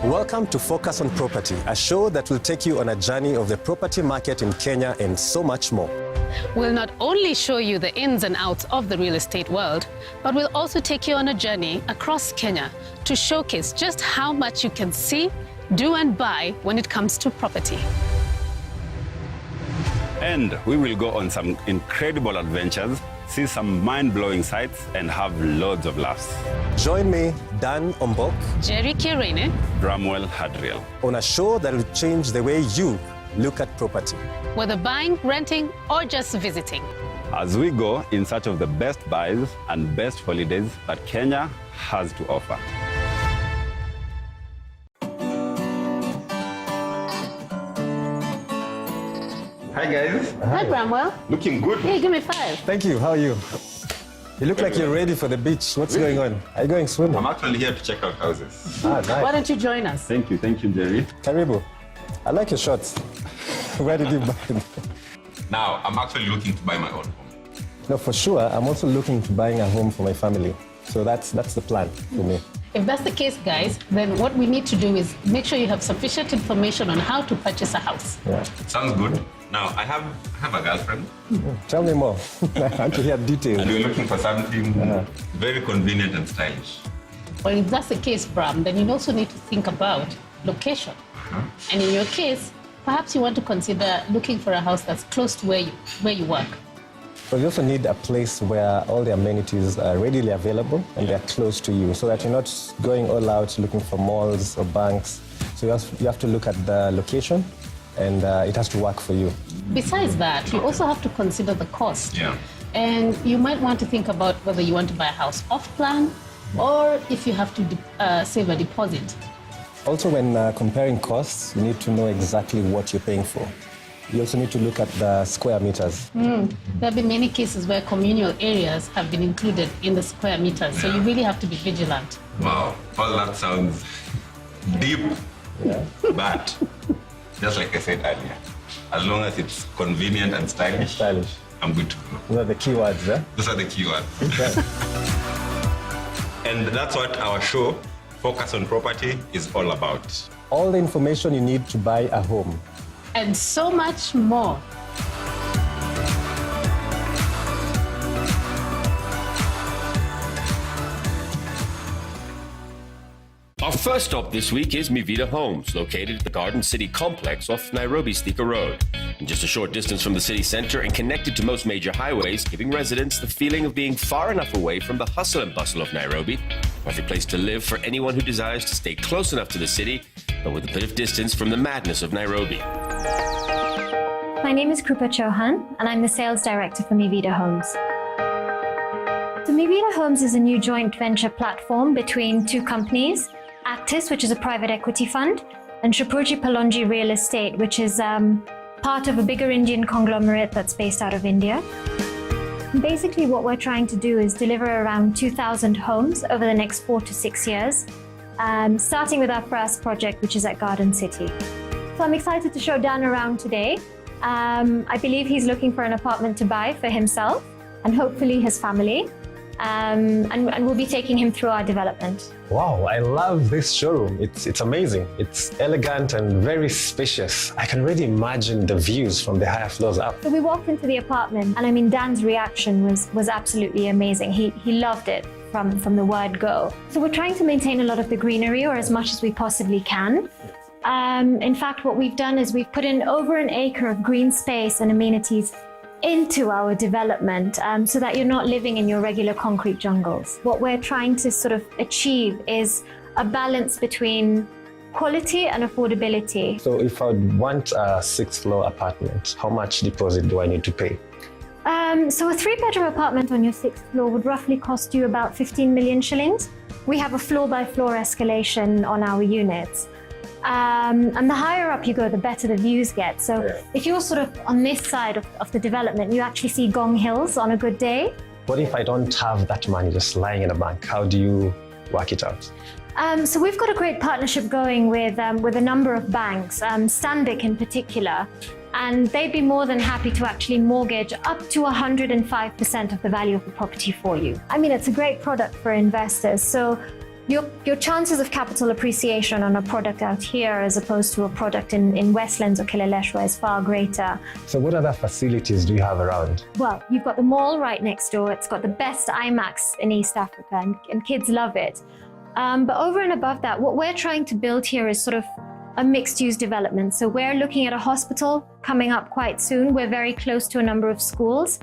Welcome to Focus on Property, a show that will take you on a journey of the property market in Kenya and so much more. We'll not only show you the ins and outs of the real estate world, but we'll also take you on a journey across Kenya to showcase just how much you can see, do and buy when it comes to property. And we will go on some incredible adventures, see some mind-blowing sights, and have loads of laughs. Join me, Dan Ombok, Jerry Kirene, Bramwell Hadriel, on a show that will change the way you look at property. whether buying, renting, or just visiting. as we go in search of the best buys and best holidays that Kenya has to offer. Hi guys. Hi, Bramwell. Looking good. Hey, give me 5. Thank you. How are you? You look like you're ready for the beach. What's going on? Are you going swimming? I'm actually here to check out houses. Ah, nice. Why don't you join us? Thank you, Jerry. Karibu. I like your shorts. Where did you buy them? Now, I'm actually looking to buy my own home. No, for sure. I'm also looking to buying a home for my family. So that's the plan for me. If that's the case, guys, then what we need to do is make sure you have sufficient information on how to purchase a house. Yeah. Sounds good. Now, I have a girlfriend, Tell me more. I want to hear details. and we're looking for something very convenient and stylish. Well, if that's the case, Bram, then you also need to think about location. And in your case, perhaps you want to consider looking for a house that's close to where you work. But you also need a place where all the amenities are readily available and they're close to you, so that you're not going all out looking for malls or banks. So you have to look at the location, and it has to work for you. Besides that, you also have to consider the cost. Yeah. And you might want to think about whether you want to buy a house off plan or if you have to save a deposit. Also, when comparing costs, you need to know exactly what you're paying for. You also need to look at the square meters. There have been many cases where communal areas have been included in the square meters, so you really have to be vigilant. Wow, all that sounds deep, but just like I said earlier, as long as it's convenient and stylish, I'm good to go. Those are the keywords, eh? Those are the keywords. And that's what our show, Focus on Property, is all about. All the information you need to buy a home. And so much more. Our first stop this week is Mivita Homes, located at the Garden City complex off Nairobi's Thika Road. And just a short distance from the city center and connected to most major highways, giving residents the feeling of being far enough away from the hustle and bustle of Nairobi. Perfect place to live for anyone who desires to stay close enough to the city, but with a bit of distance from the madness of Nairobi. My name is Krupa Chauhan, and I'm the sales director for Mivita Homes. So Mivita Homes is a new joint venture platform between two companies, Actis, which is a private equity fund, and Shapurji Palonji Real Estate, which is part of a bigger Indian conglomerate that's based out of India. And basically what we're trying to do is deliver around 2,000 homes over the next 4 to 6 years, starting with our first project, which is at Garden City. So I'm excited to show Dan around today. I believe he's looking for an apartment to buy for himself and hopefully his family. And we'll be taking him through our development. Wow, I love this showroom. It's amazing. It's elegant and very spacious. I can really imagine the views from the higher floors up. So we walked into the apartment, and I mean, Dan's reaction was absolutely amazing. He loved it from the word go. So we're trying to maintain a lot of the greenery, or as much as we possibly can. In fact, what we've done is we've put in over an acre of green space and amenities into our development, so that you're not living in your regular concrete jungles. What we're trying to sort of achieve is a balance between quality and affordability. So if I want a 6th floor apartment, how much deposit do I need to pay? So a 3-bedroom apartment on your 6th floor would roughly cost you about 15 million shillings. We have a floor-by-floor escalation on our units. And the higher up you go, the better the views get. So if you're sort of on this side of the development, you actually see Gong Hills on a good day. What if I don't have that money just lying in a bank? How do you work it out? So we've got a great partnership going with a number of banks, Stanbic in particular, and they'd be more than happy to actually mortgage up to 105% of the value of the property for you. I mean, it's a great product for investors. So your chances of capital appreciation on a product out here as opposed to a product in Westlands or Kileleshwa is far greater. So what other facilities do you have around? Well, you've got the mall right next door. It's got the best IMAX in East Africa, and kids love it. But over and above that, what we're trying to build here is sort of a mixed-use development. So we're looking at a hospital coming up quite soon. We're very close to a number of schools.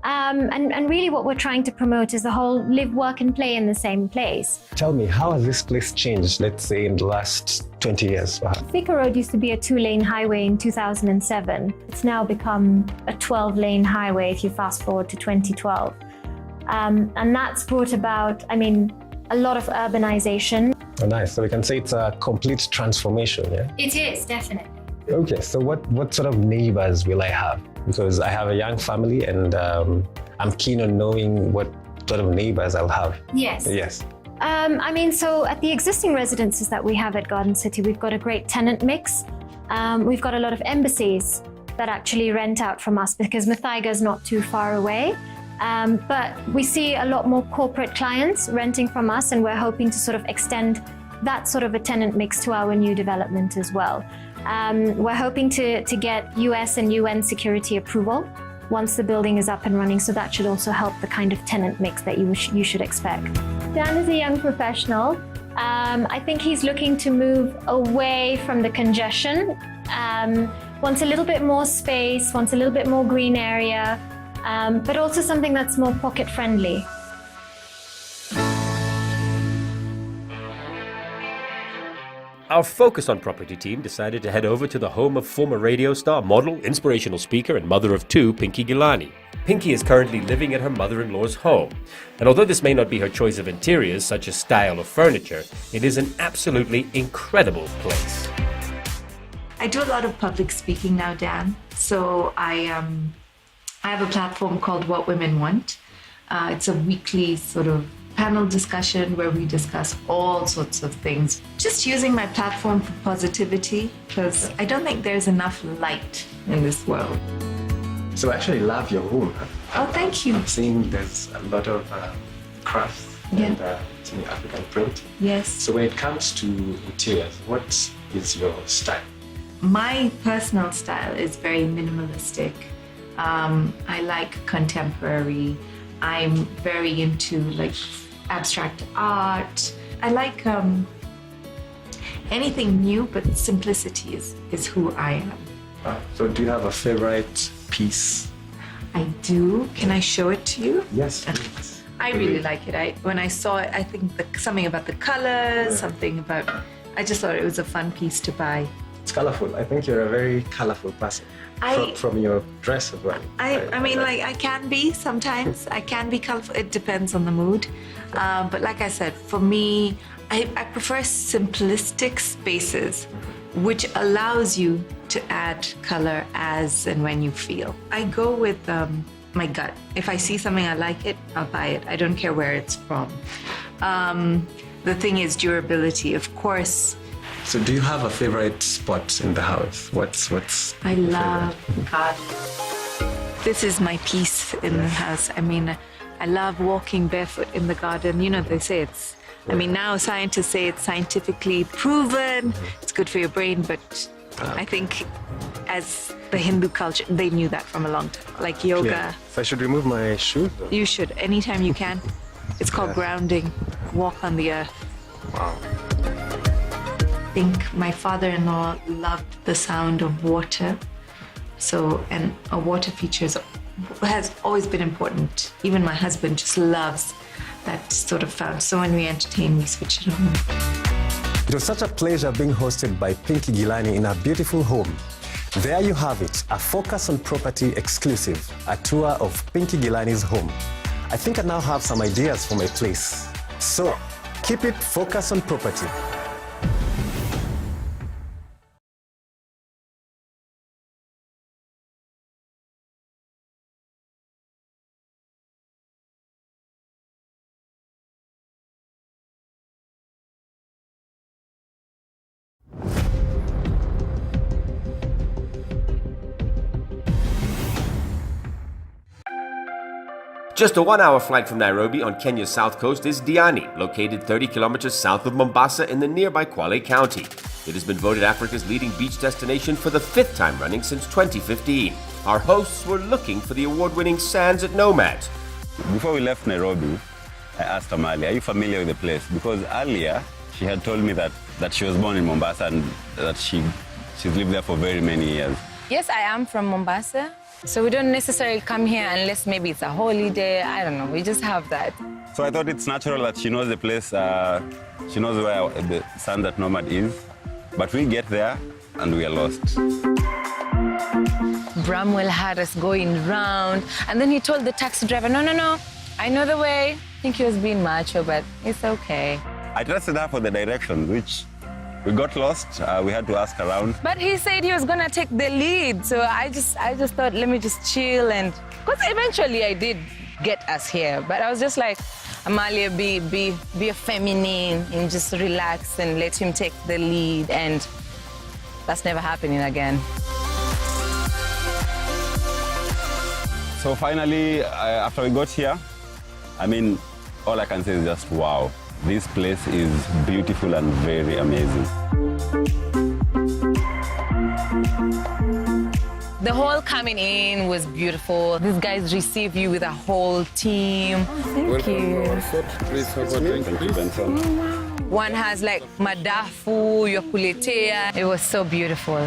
And really what we're trying to promote is the whole live, work and play in the same place. Tell me, how has this place changed, let's say, in the last 20 years? Thika Road used to be a 2-lane highway in 2007. It's now become a 12-lane highway if you fast forward to 2012. And that's brought about, a lot of urbanization. Oh, nice. So we can say it's a complete transformation, yeah? It is, definitely. Okay, so what sort of neighbors will I have? Because I have a young family and I'm keen on knowing what sort of neighbors I'll have. Yes. Yes. So at the existing residences that we have at Garden City, we've got a great tenant mix. We've got a lot of embassies that actually rent out from us because Muthaiga is not too far away. But we see a lot more corporate clients renting from us, and we're hoping to sort of extend that sort of a tenant mix to our new development as well. We're hoping to get US and UN security approval once the building is up and running, so that should also help the kind of tenant mix that you should expect. Dan is a young professional. I think he's looking to move away from the congestion, wants a little bit more space, wants a little bit more green area, but also something that's more pocket friendly. Our Focus on Property team decided to head over to the home of former radio star, model, inspirational speaker, and mother of two, Pinky Gilani. Pinky is currently living at her mother-in-law's home. And although this may not be her choice of interiors, such as style or furniture, it is an absolutely incredible place. I do a lot of public speaking now, Dan. So I have a platform called What Women Want. It's a weekly sort of panel discussion where we discuss all sorts of things. Just using my platform for positivity, because I don't think there's enough light in this world. So I actually love your home. Oh, thank you. I'm seeing there's a lot of crafts and it's in African print. Yes. So when it comes to interiors, what is your style? My personal style is very minimalistic. I like contemporary. I'm very into like abstract art. I like anything new, but simplicity is who I am. So do you have a favorite piece? I do. Can I show it to you? Yes, please. I really like it. When I saw it, I think something about the colors, something about, I just thought it was a fun piece to buy. It's colorful. I think you're a very colorful person. From your dress as well. I can be sometimes. I can be colorful. It depends on the mood. But like I said, for me, I prefer simplistic spaces, which allows you to add color as and when you feel. I go with my gut. If I see something I like it, I'll buy it. I don't care where it's from. The thing is durability, of course. So do you have a favorite spot in the house? What's I love God. This is my peace in the house. I love walking barefoot in the garden. You know, they say it's, now scientists say it's scientifically proven. It's good for your brain, but I think as the Hindu culture, they knew that from a long time. Like yoga. Yeah. So I should remove my shoes? You should, anytime you can. It's called grounding. Walk on the earth. Wow. I think my father-in-law loved the sound of water. So, and a water feature has always been important. Even my husband just loves that sort of sound. So when we entertain, we switch it on. It was such a pleasure being hosted by Pinky Gilani in her beautiful home. There you have it, a Focus on Property exclusive, a tour of Pinky Gilani's home. I think I now have some ideas for my place. So, keep it Focus on Property. Just a 1-hour flight from Nairobi on Kenya's south coast is Diani, located 30 kilometers south of Mombasa in the nearby Kwale County. It has been voted Africa's leading beach destination for the 5th time running since 2015. Our hosts were looking for the award-winning Sands at Nomads. Before we left Nairobi, I asked Amali, are you familiar with the place? Because earlier, she had told me that she was born in Mombasa and that she's lived there for very many years. Yes, I am from Mombasa. So we don't necessarily come here unless maybe it's a holiday. I don't know. We just have that. So I thought it's natural that she knows the place. She knows where the Sands at Nomad is. But we get there and we are lost. Bramwell had us going round. And then he told the taxi driver, no, I know the way. I think he was being macho, but it's okay. I trusted her for the directions, which we got lost. We had to ask around. But he said he was gonna take the lead, so I just thought, let me just chill, and because eventually I did get us here. But I was just like, Amalia, be a feminine and just relax and let him take the lead, and that's never happening again. So finally, after we got here, I mean, all I can say is just wow. This place is beautiful and very amazing. The whole coming in was beautiful. These guys receive you with a whole team. Oh, thank you. Thank you, Benson. One has like madafu, yokuletea. It was so beautiful.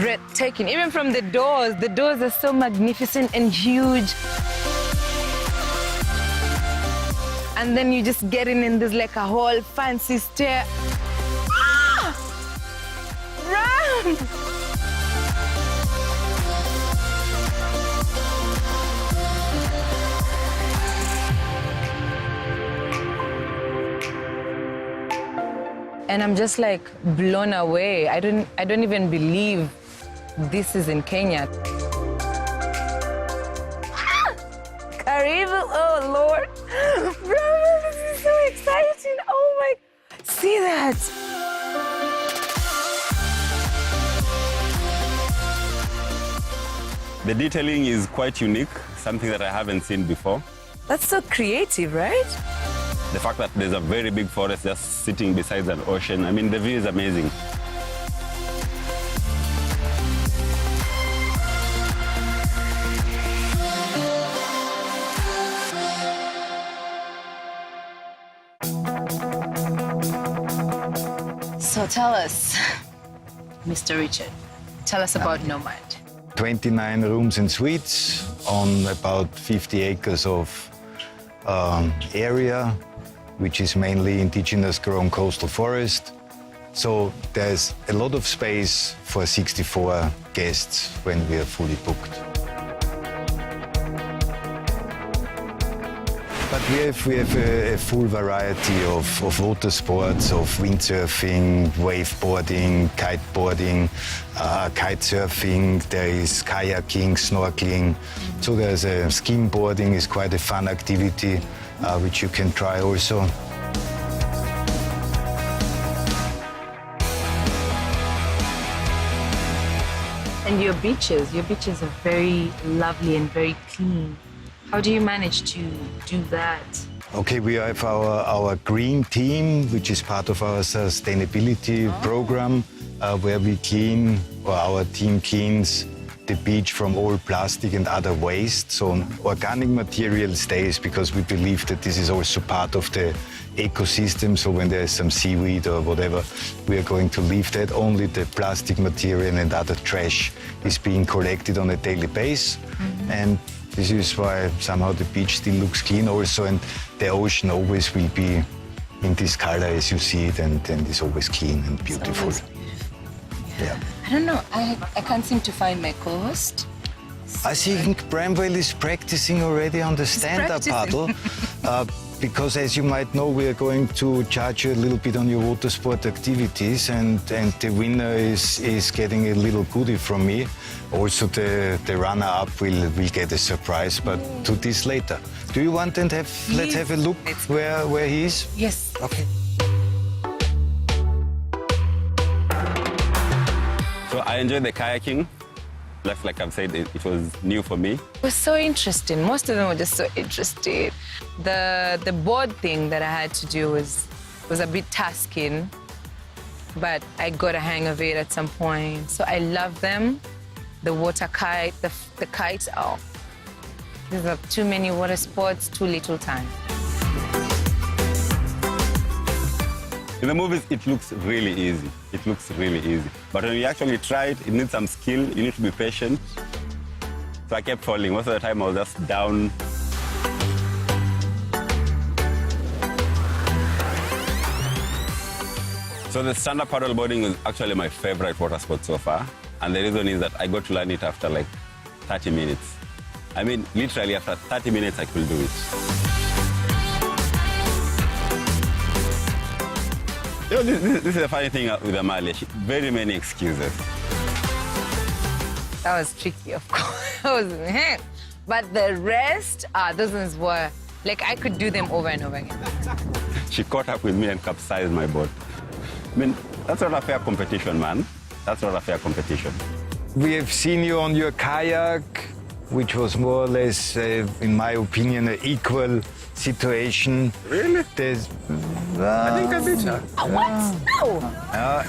Breathtaking. Even from the doors are so magnificent and huge. And then you just get in and there's like a whole fancy stair. Ah! Run! And I'm just like blown away. I don't even believe this is in Kenya. Ah! Karibu, oh Lord. Bro, this is so exciting. Oh my, see that? The detailing is quite unique, something that I haven't seen before. That's so creative, right? The fact that there's a very big forest just sitting beside an ocean, I mean, the view is amazing. So tell us, Mr. Richard, tell us about Nomad. 29 rooms and suites on about 50 acres of area, which is mainly indigenous grown coastal forest. So there's a lot of space for 64 guests when we are fully booked. But we have a full variety of water sports, of windsurfing, wakeboarding, kiteboarding, kite surfing. There is kayaking, snorkeling. So there's a skimboarding is quite a fun activity, which you can try also. And your beaches are very lovely and very clean. How do you manage to do that? Okay, we have our green team, which is part of our sustainability program, where we clean, or our team cleans the beach from all plastic and other waste. So organic material stays because we believe that this is also part of the ecosystem. So when there's some seaweed or whatever, we are going to leave that. Only the plastic material and other trash is being collected on a daily basis. Mm-hmm. And this is why somehow the beach still looks clean also, and the ocean always will be in this color as you see it, and it's always clean and beautiful. Yeah. I don't know, I can't seem to find my co-host. I think Bramwell is practicing already on the stand-up paddle. Because as you might know, we are going to charge you a little bit on your water sport activities, and the winner is getting a little goodie from me. Also the runner-up will get a surprise, but to this later. Do you want and let's have a look where he is? Yes. Okay. So I enjoyed the kayaking. Like I've said, it was new for me. It was so interesting. Most of them were just so interested. The board thing that I had to do was a bit tasking, but I got a hang of it at some point. So I love them. The water kite, the kites, oh, these are too many water sports, too little time. In the movies, it looks really easy. It looks really easy. But when you actually try it, it needs some skill. You need to be patient. So I kept falling. Most of the time, I was just down. So the stand-up paddleboarding is actually my favorite water sport so far. And the reason is that I got to learn it after like 30 minutes. I mean, literally after 30 minutes, I could do it. You know, this is the funny thing with Amalia. Very many excuses. That was tricky, of course. But the rest, those ones were, like, I could do them over and over again. She caught up with me and capsized my boat. I mean, that's not a fair competition, man. That's not a fair competition. We have seen you on your kayak, which was more or less, in my opinion, an equal situation. Really? There's, I think I beat her. What? No!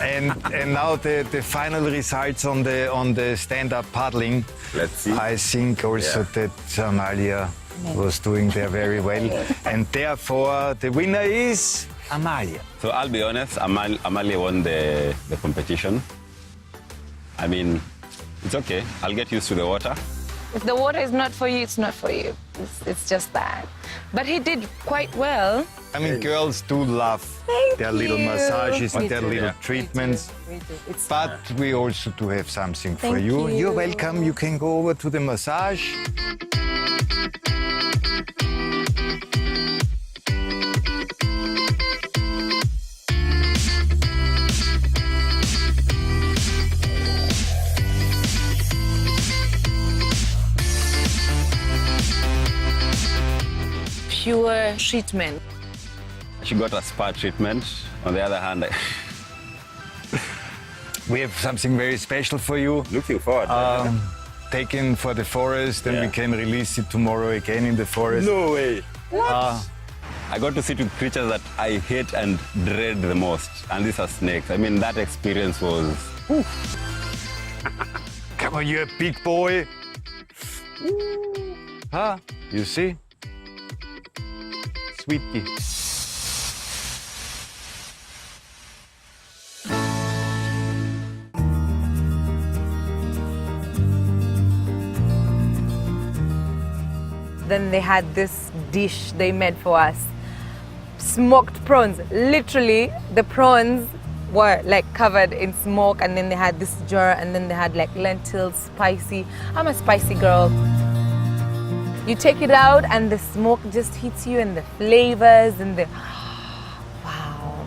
and now the final results on the stand-up paddling. Let's see. I think also that Amalia was doing there very well. And therefore, the winner is Amalia. So I'll be honest, Amalia won the competition. I mean, it's okay. I'll get used to the water. If the water is not for you, it's not for you. It's just that. But he did quite well. I mean, girls do love their little massages and their little treatments. We do. It's But we also do have something for Thank you. you. You're welcome. You can go over to the massage. pure treatment. She got a spa treatment. On the other hand, We have something very special for you. looking forward. Taken for the forest, and Yeah. we can release it tomorrow again in the forest. No way. I got to see two creatures that I hate and dread the most, and these are snakes. I mean, that experience was... Come on, you're a big boy. Huh? You see? Sweetie. Then they had this dish they made for us. Smoked prawns. Literally, the prawns were like covered in smoke, and then they had this jar, and then they had like lentils, spicy. I'm a spicy girl. You take it out and the smoke just hits you, and the flavors and the wow.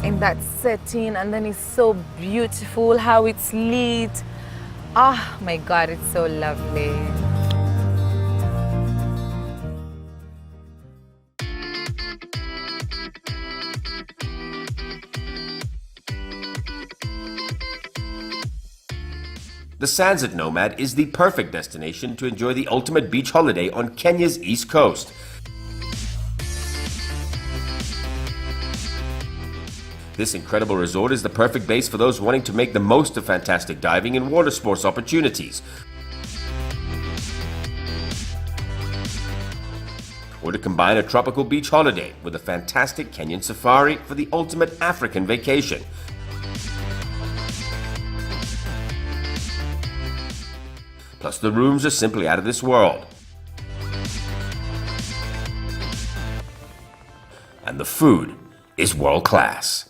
In that setting, and then it's so beautiful how it's lit. Oh my God, it's so lovely. The sands at Nomad is the perfect destination to enjoy the ultimate beach holiday on Kenya's east coast. This incredible resort is the perfect base for those wanting to make the most of fantastic diving and water sports opportunities, or to combine a tropical beach holiday with a fantastic Kenyan safari for the ultimate African vacation. Plus, the rooms are simply out of this world. And the food is world class.